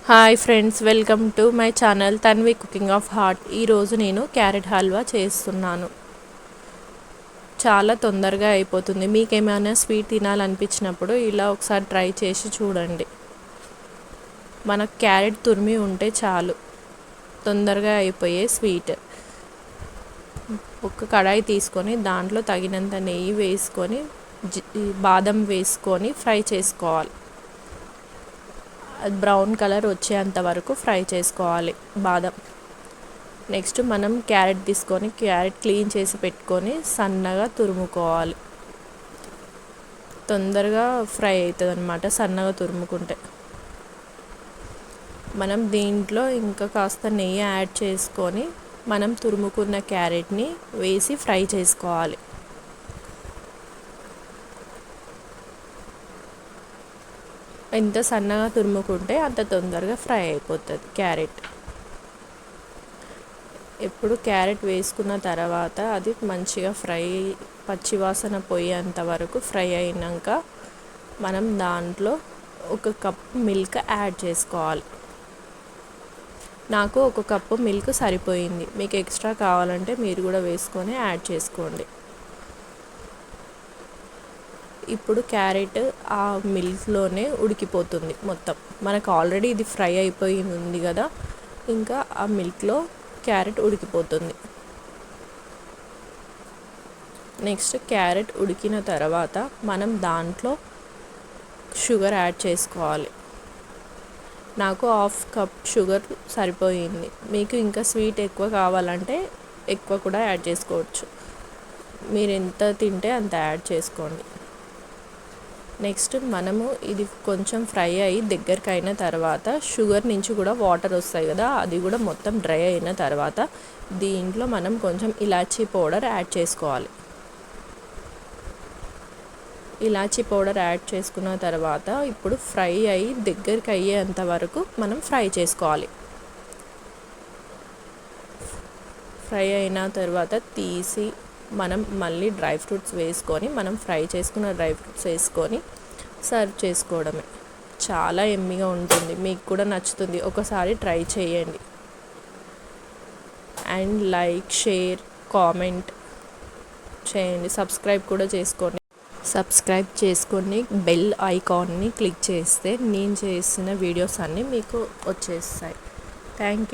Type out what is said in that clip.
Hi friends, welcome to my channel Tanvi cooking of heart. ఈరోజు నేను carrot halwa చేస్తున్నాను. చాలా తొందరగా అయిపోతుంది. మీకేమైనా స్వీట్ తినాలనిపించినప్పుడు ఇలా ఒకసారి ట్రై చేసి చూడండి. మనకు క్యారెట్ తురిమి ఉంటే చాలు, తొందరగా అయిపోయే స్వీట్. ఒక కడాయి తీసుకొని దాంట్లో తగినంత నెయ్యి వేసుకొని బాదం వేసుకొని ఫ్రై చేసుకోవాలి. అది బ్రౌన్ కలర్ వచ్చేంత వరకు ఫ్రై చేసుకోవాలి బాదం. నెక్స్ట్ మనం క్యారెట్ తీసుకొని క్యారెట్ క్లీన్ చేసి పెట్టుకొని సన్నగా తురుముకోవాలి. తొందరగా ఫ్రై అవుతుంది అన్నమాట సన్నగా తురుముకుంటే. మనం దీంట్లో ఇంకా కాస్త నెయ్యి యాడ్ చేసుకొని మనం తురుముకున్న క్యారెట్ని వేసి ఫ్రై చేసుకోవాలి. ఎంత సన్నగా తురుముకుంటే అంత తొందరగా ఫ్రై అయిపోతుంది క్యారెట్. ఎప్పుడు క్యారెట్ వేసుకున్న తర్వాత అది మంచిగా ఫ్రై పచ్చివాసన పోయేంత వరకు ఫ్రై అయినాక మనం దాంట్లో 1 కప్ మిల్క్ యాడ్ చేసుకోవాలి. నాకు 1 కప్పు మిల్క్ సరిపోయింది. మీకు ఎక్స్ట్రా కావాలంటే మీరు కూడా వేసుకొని యాడ్ చేసుకోండి. ఇప్పుడు క్యారెట్ ఆ మిల్క్లోనే ఉడికిపోతుంది మొత్తం. మనకు ఆల్రెడీ ఇది ఫ్రై అయిపోయి ఉంది కదా, ఇంకా ఆ మిల్క్లో క్యారెట్ ఉడికిపోతుంది. నెక్స్ట్ క్యారెట్ ఉడికిన తర్వాత మనం దాంట్లో షుగర్ యాడ్ చేసుకోవాలి. నాకు 1/2 కప్ షుగర్ సరిపోయింది. మీకు ఇంకా స్వీట్ ఎక్కువ కావాలంటే ఎక్కువ కూడా యాడ్ చేసుకోవచ్చు. మీరు ఎంత తింటే అంత యాడ్ చేసుకోండి. నెక్స్ట్ మనము ఇది కొంచెం ఫ్రై అయ్యి దగ్గరికి అయిన తర్వాత షుగర్ నుంచి కూడా వాటర్ వస్తాయి కదా, అది కూడా మొత్తం డ్రై అయిన తర్వాత దీంట్లో మనం కొంచెం ఇలాచీ పౌడర్ యాడ్ చేసుకోవాలి. ఇలాచీ పౌడర్ యాడ్ చేసుకున్న తర్వాత ఇప్పుడు ఫ్రై అయ్యి దగ్గరికి అయ్యేంత వరకు మనం ఫ్రై చేసుకోవాలి. ఫ్రై అయిన తర్వాత తీసి మనం మళ్ళీ డ్రై ఫ్రూట్స్ వేసుకొని మనం ఫ్రై చేసుకున్న డ్రై ఫ్రూట్స్ వేసుకొని సర్వ్ చేసుకోవడమే. చాలా యమ్మీగా ఉంటుంది. మీకు కూడా నచ్చుతుంది. ఒకసారి ట్రై చేయండి. అండ్ లైక్, షేర్, కామెంట్ చేయండి. సబ్స్క్రైబ్ కూడా చేసుకోండి. సబ్స్క్రైబ్ చేసుకొని బెల్ ఐకాన్ని క్లిక్ చేస్తే నేను చేసిన వీడియోస్ అన్నీ మీకు వచ్చేస్తాయి. Thank you.